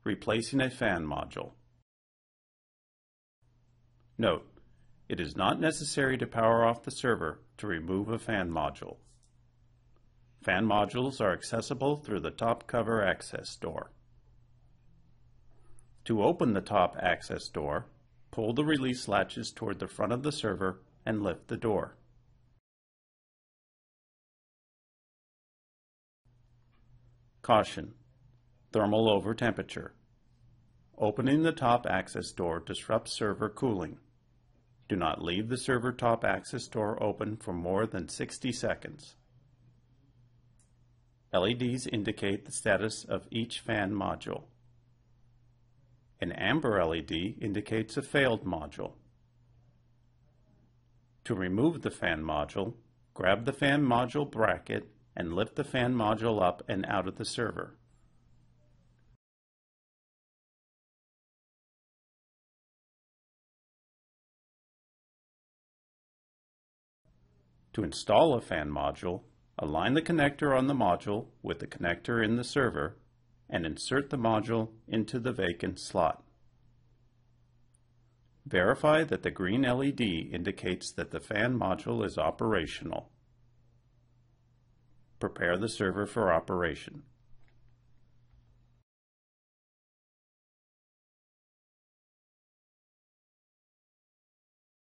Replacing a fan module. Note: it is not necessary to power off the server to remove a fan module. Fan modules are accessible through the top cover access door. To open the top access door, pull the release latches toward the front of the server and lift the door. Caution: thermal over temperature. Opening the top access door disrupts server cooling. Do not leave the server top access door open for more than 60 seconds. LEDs indicate the status of each fan module. An amber LED indicates a failed module. To remove the fan module, grab the fan module bracket and lift the fan module up and out of the server. To install a fan module, align the connector on the module with the connector in the server and insert the module into the vacant slot. Verify that the green LED indicates that the fan module is operational. Prepare the server for operation.